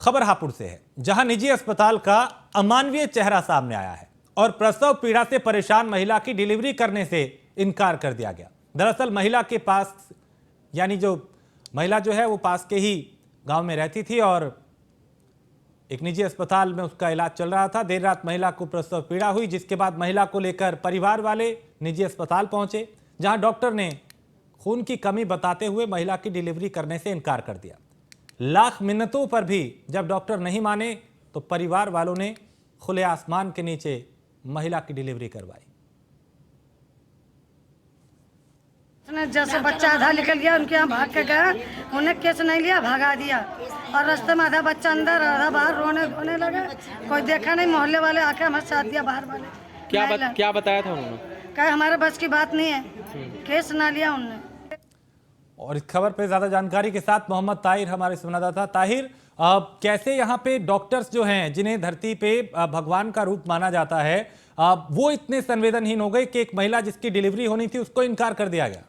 खबर हापुड़ से है, जहां निजी अस्पताल का अमानवीय चेहरा सामने आया है और प्रसव पीड़ा से परेशान महिला की डिलीवरी करने से इनकार कर दिया गया। दरअसल महिला के पास जो महिला है वो पास के ही गांव में रहती थी और एक निजी अस्पताल में उसका इलाज चल रहा था। देर रात महिला को प्रसव पीड़ा हुई, जिसके बाद महिला को लेकर परिवार वाले निजी अस्पताल पहुंचे, जहां डॉक्टर ने खून की कमी बताते हुए महिला की डिलीवरी करने से इनकार कर दिया। लाख मिन्नतों पर भी जब डॉक्टर नहीं माने तो परिवार वालों ने खुले आसमान के नीचे महिला की डिलीवरी करवाई। जैसे बच्चा आधा निकल गया, उनके यहाँ भाग के गया, उन्हें केस नहीं लिया, भगा दिया और रास्ते में आधा बच्चा अंदर आधा बाहर रोने लगा। कोई देखा नहीं, मोहल्ले वाले आके हमें साथ दिया, बाहर वाले। क्या बताया था उन्होंने? कहा हमारे बस की बात नहीं है, केस ना लिया उन्होंने। और इस खबर पे ज्यादा जानकारी के साथ मोहम्मद ताहिर हमारे संवाददाता। ताहिर, कैसे यहाँ पे डॉक्टर्स जो हैं, जिन्हें धरती पे भगवान का रूप माना जाता है, वो इतने संवेदनहीन हो गए कि एक महिला जिसकी डिलीवरी होनी थी उसको इनकार कर दिया गया?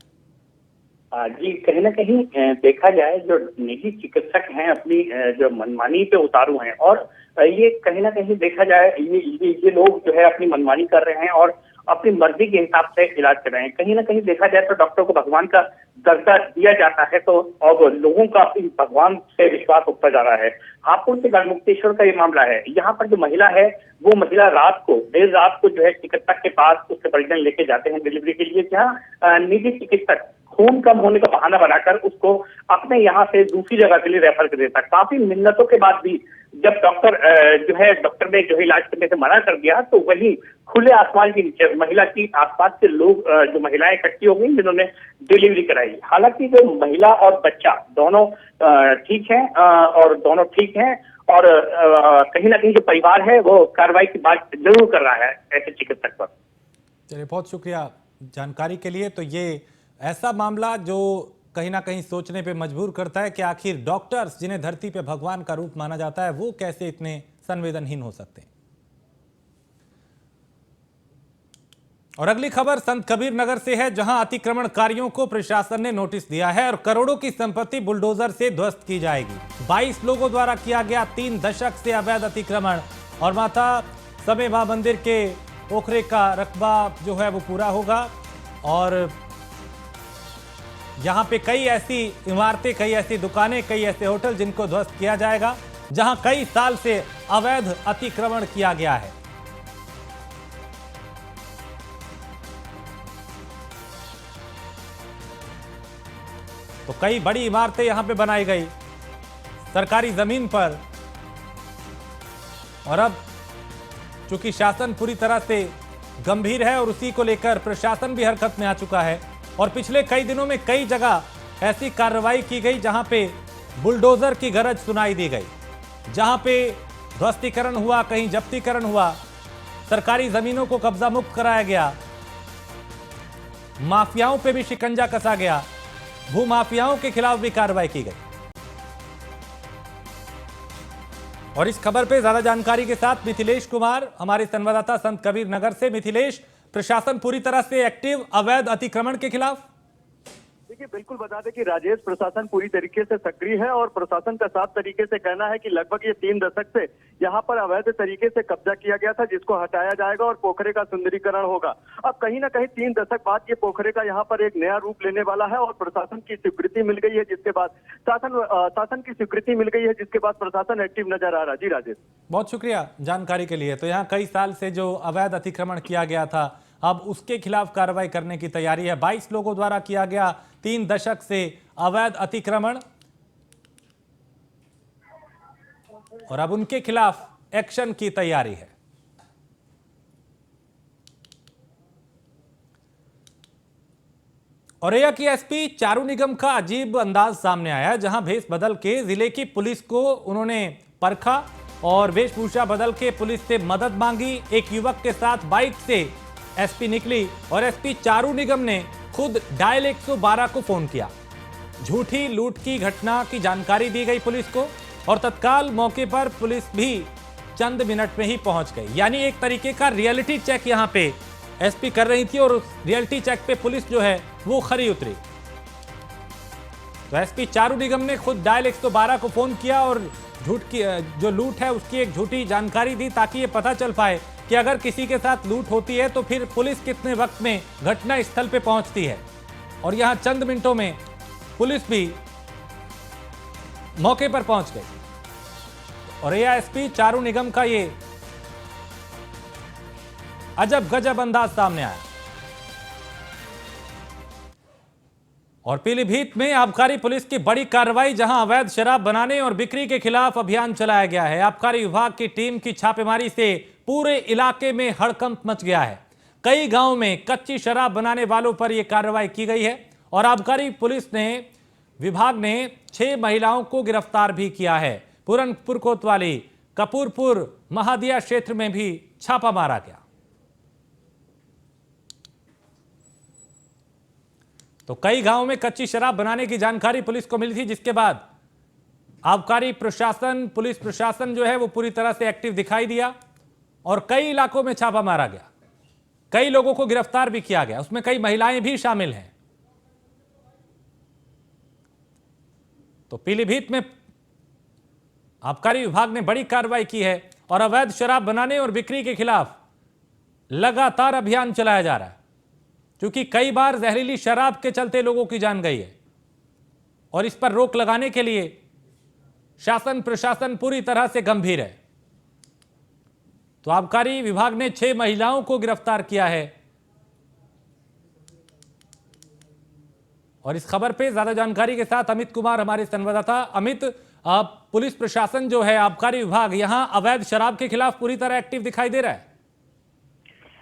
जी, कहीं ना कहीं देखा जाए जो निजी चिकित्सक हैं अपनी जो मनमानी पे उतारू हैं और ये कहीं ना कहीं देखा जाए ये लोग जो है अपनी मनमानी कर रहे हैं और अपनी मर्जी के हिसाब से इलाज कर रहे हैं। कहीं ना कहीं देखा जाए तो डॉक्टर को भगवान का दर्जा दिया जाता है, तो अब लोगों का भगवान से विश्वास उठता जा रहा है। हापुड़ के गढ़मुक्तेश्वर का ये मामला है। यहाँ पर जो महिला है वो महिला देर रात को जो है चिकित्सक के पास उसके परिजन लेके जाते हैं डिलीवरी के लिए, जहाँ निजी चिकित्सक खून कम होने का बहाना बनाकर उसको अपने यहाँ से दूसरी जगह के लिए रेफर कर देता। काफी मिन्नतों के बाद भी जब डॉक्टर ने जो है इलाज करने से मना कर दिया, तो वही खुले आसमान के नीचे महिला की आसपास के लोग जो महिलाएं इकट्ठी हो गई जिन्होंने डिलीवरी कराई। हालांकि जो महिला और बच्चा दोनों ठीक हैं और दोनों ठीक हैं और कहीं ना कहीं जो परिवार है वो कार्रवाई की बात जरूर कर रहा है ऐसे चिकित्सक पर। चलिए, बहुत शुक्रिया जानकारी के लिए। तो ये ऐसा मामला जो कहीं ना कहीं सोचने पे मजबूर करता है कि आखिर डॉक्टर्स, जिन्हें धरती पे भगवान का रूप माना जाता है, वो कैसे इतने संवेदनहीन हो सकते हैं। और अगली खबर संत कबीर नगर से है, जहां अतिक्रमणकारियों को प्रशासन ने नोटिस दिया है और करोड़ों की संपत्ति बुलडोजर से ध्वस्त की जाएगी। 22 लोगों द्वारा किया गया 3 दशक से अवैध अतिक्रमण और माता समय मां मंदिर के पोखरे का रकबा जो है वो पूरा होगा। और यहां पे कई ऐसी इमारतें, कई ऐसी दुकानें, कई ऐसे होटल जिनको ध्वस्त किया जाएगा, जहां कई साल से अवैध अतिक्रमण किया गया है। तो कई बड़ी इमारतें यहां पे बनाई गई सरकारी जमीन पर। और अब चूंकि शासन पूरी तरह से गंभीर है और उसी को लेकर प्रशासन भी हरकत में आ चुका है और पिछले कई दिनों में कई जगह ऐसी कार्रवाई की गई जहां पे बुलडोजर की गरज सुनाई दी गई, जहां पे ध्वस्तीकरण हुआ, कहीं जब्तीकरण हुआ, सरकारी जमीनों को कब्जा मुक्त कराया गया, माफियाओं पे भी शिकंजा कसा गया, भूमाफियाओं के खिलाफ भी कार्रवाई की गई। और इस खबर पे ज्यादा जानकारी के साथ मिथिलेश कुमार हमारे संवाददाता संत कबीर नगर से। मिथिलेश, प्रशासन पूरी तरह से एक्टिव अवैध अतिक्रमण के खिलाफ? देखिए, बिल्कुल बता दें कि राजेश, प्रशासन पूरी तरीके से सक्रिय है और प्रशासन का साफ तरीके से कहना है कि लगभग ये 3 दशक से यहाँ पर अवैध तरीके से कब्जा किया गया था, जिसको हटाया जाएगा और पोखरे का सुंदरीकरण होगा। अब कहीं ना कहीं 3 दशक बाद ये पोखरे का यहाँ पर एक नया रूप लेने वाला है और प्रशासन की स्वीकृति मिल गई है, जिसके बाद शासन की स्वीकृति मिल गई है, जिसके बाद प्रशासन एक्टिव नजर आ रहा है। जी राजेश, बहुत शुक्रिया जानकारी के लिए। तो यहाँ कई साल से जो अवैध अतिक्रमण किया गया था, अब उसके खिलाफ कार्रवाई करने की तैयारी है। 22 लोगों द्वारा किया गया 3 दशक से अवैध अतिक्रमण और अब उनके खिलाफ एक्शन की तैयारी है। औरैया की एसपी चारू निगम का अजीब अंदाज सामने आया, जहां भेष बदल के जिले की पुलिस को उन्होंने परखा और वेशभूषा बदल के पुलिस से मदद मांगी। एक युवक के साथ बाइक से एसपी निकली और एसपी चारू निगम ने खुद डायल 112 को फोन किया। झूठी लूट की घटना की जानकारी दी गई पुलिस को और तत्काल मौके पर पुलिस भी चंद मिनट में ही पहुंच गई। यानी एक तरीके का रियलिटी चेक यहां पे एसपी कर रही थी और उस रियलिटी चेक पे पुलिस जो है वो खरी उतरी। तो एसपी चारू निगम ने खुद डायल 112 को फोन किया और झूठ की जो लूट है उसकी एक झूठी जानकारी दी, ताकि ये पता चल पाए कि अगर किसी के साथ लूट होती है तो फिर पुलिस कितने वक्त में घटना स्थल पे पहुंचती है। और यहां चंद मिनटों में पुलिस भी मौके पर पहुंच गई और एएसपी चारू निगम का ये अजब गजब अंदाज सामने आया। और पीलीभीत में आबकारी पुलिस की बड़ी कार्रवाई, जहां अवैध शराब बनाने और बिक्री के खिलाफ अभियान चलाया गया है। आबकारी विभाग की टीम की छापेमारी से पूरे इलाके में हड़कंप मच गया है। कई गांवों में कच्ची शराब बनाने वालों पर यह कार्रवाई की गई है और आबकारी पुलिस ने विभाग ने 6 महिलाओं को गिरफ्तार भी किया है। पूरनपुर कोतवाली, कपूरपुर, महादिया क्षेत्र में भी छापा मारा गया। तो कई गांवों में कच्ची शराब बनाने की जानकारी पुलिस को मिली थी, जिसके बाद आबकारी प्रशासन, पुलिस प्रशासन जो है वो पूरी तरह से एक्टिव दिखाई दिया और कई इलाकों में छापा मारा गया। कई लोगों को गिरफ्तार भी किया गया, उसमें कई महिलाएं भी शामिल हैं। तो पीलीभीत में आबकारी विभाग ने बड़ी कार्रवाई की है और अवैध शराब बनाने और बिक्री के खिलाफ लगातार अभियान चलाया जा रहा है, क्योंकि कई बार जहरीली शराब के चलते लोगों की जान गई है और इस पर रोक लगाने के लिए शासन प्रशासन पूरी तरह से गंभीर है। तो आबकारी विभाग ने 6 महिलाओं को गिरफ्तार किया है और इस खबर पे ज्यादा जानकारी के साथ अमित कुमार हमारे संवाददाता। अमित, पुलिस प्रशासन जो है, आबकारी विभाग यहां अवैध शराब के खिलाफ पूरी तरह एक्टिव दिखाई दे रहा है।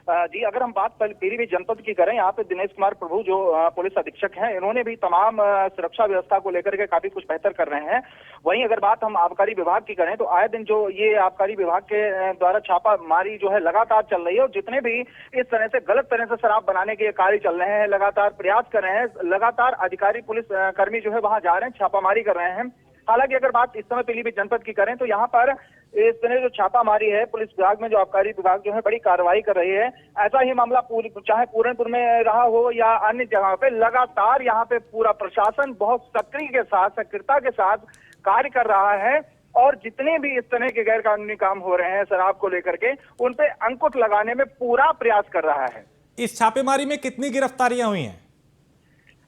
जी, अगर हम बात पीलीभीत जनपद की करें, यहाँ पे दिनेश कुमार प्रभु जो पुलिस अधीक्षक हैं, इन्होंने भी तमाम सुरक्षा व्यवस्था को लेकर के काफी कुछ बेहतर कर रहे हैं। वहीं अगर बात हम आबकारी विभाग की करें तो आए दिन जो ये आबकारी विभाग के द्वारा छापामारी जो है लगातार चल रही है और जितने भी इस तरह से गलत तरह से शराब बनाने के कार्य चल रहे हैं, लगातार प्रयास कर रहे हैं, लगातार अधिकारी पुलिस कर्मी जो है वहां जा रहे हैं, छापामारी कर रहे हैं। हालांकि अगर बात इस समय पीलीभीत जनपद की करें तो यहाँ पर इस तरह जो छापामारी है पुलिस विभाग में, जो आबकारी विभाग जो है बड़ी कार्रवाई कर रही है। ऐसा ही मामला चाहे पूरनपुर में रहा हो या अन्य जगह पे, लगातार यहाँ पे पूरा प्रशासन बहुत सक्रियता के साथ कार्य कर रहा है और जितने भी इस तरह के गैर कानूनी काम हो रहे हैं शराब को लेकर के, उन पे अंकुश लगाने में पूरा प्रयास कर रहा है। इस छापेमारी में कितनी गिरफ्तारियां हुई हैं?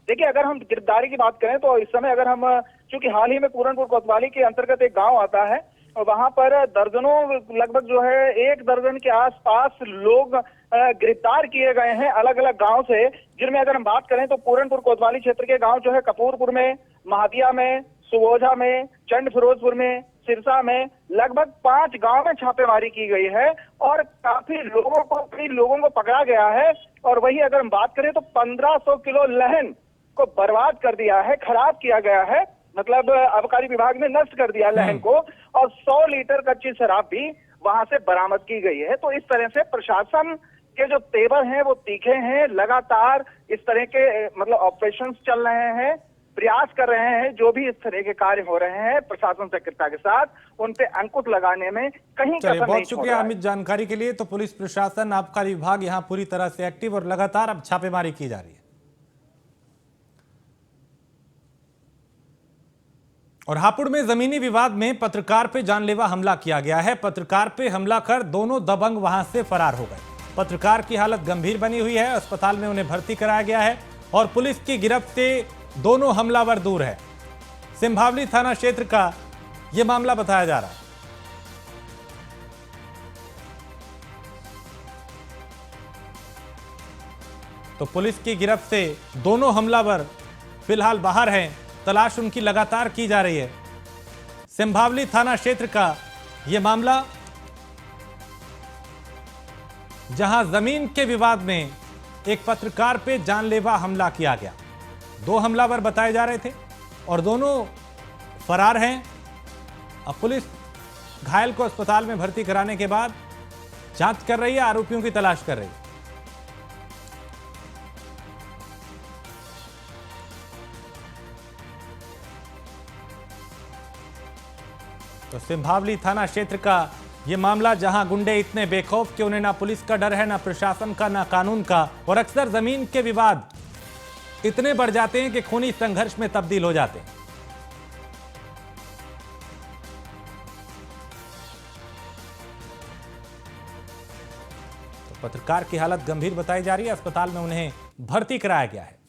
देखिए, अगर हम गिरफ्तारी की बात करें तो इस समय अगर हम, चूंकि हाल ही में पूरनपुर कोतवाली के अंतर्गत एक गांव आता है, वहां पर दर्जनों, लगभग जो है 1 दर्जन के आसपास लोग गिरफ्तार किए गए हैं अलग अलग गांव से, जिनमें अगर हम बात करें तो पूरनपुर कोतवाली क्षेत्र के गांव जो है कपूरपुर में, महादिया में, सुवोझा में, चंड फिरोजपुर में, सिरसा में, लगभग 5 गांव में छापेमारी की गई है और कई लोगों को पकड़ा गया है। और वही अगर हम बात करें तो 1500 किलो लहन को बर्बाद कर दिया है, खराब किया गया है, मतलब आबकारी विभाग ने नष्ट कर दिया लहन को, और 100 लीटर कच्ची शराब भी वहां से बरामद की गई है। तो इस तरह से प्रशासन के जो तेवर हैं वो तीखे हैं, लगातार इस तरह के मतलब ऑपरेशंस चल रहे हैं, प्रयास कर रहे हैं, जो भी इस तरह के कार्य हो रहे हैं प्रशासन सक्रियता के साथ उन पे अंकुश लगाने में कहीं कसर नहीं छोड़ रहा है। बहुत शुक्रिया अमित जानकारी के लिए। तो पुलिस प्रशासन, आबकारी विभाग यहाँ पूरी तरह से एक्टिव और लगातार अब छापेमारी की जा रही है। और हापुड़ में जमीनी विवाद में पत्रकार पे जानलेवा हमला किया गया है। पत्रकार पे हमला कर दोनों दबंग वहां से फरार हो गए। पत्रकार की हालत गंभीर बनी हुई है, अस्पताल में उन्हें भर्ती कराया गया है और पुलिस की गिरफ्त से दोनों हमलावर दूर है। सिंभावली थाना क्षेत्र का यह मामला बताया जा रहा है। तो पुलिस की गिरफ्त से दोनों हमलावर फिलहाल बाहर हैं, तलाश उनकी लगातार की जा रही है। सिंभावली थाना क्षेत्र का यह मामला, जहां जमीन के विवाद में एक पत्रकार पे जानलेवा हमला किया गया। 2 हमलावर बताए जा रहे थे और दोनों फरार हैं। अब पुलिस घायल को अस्पताल में भर्ती कराने के बाद जांच कर रही है, आरोपियों की तलाश कर रही है। तो सिंभावली थाना क्षेत्र का यह मामला, जहां गुंडे इतने बेखौफ कि उन्हें ना पुलिस का डर है, ना प्रशासन का, ना कानून का, और अक्सर जमीन के विवाद इतने बढ़ जाते हैं कि खूनी संघर्ष में तब्दील हो जाते हैं। पत्रकार की हालत गंभीर बताई जा रही है। अस्पताल में उन्हें भर्ती कराया गया है।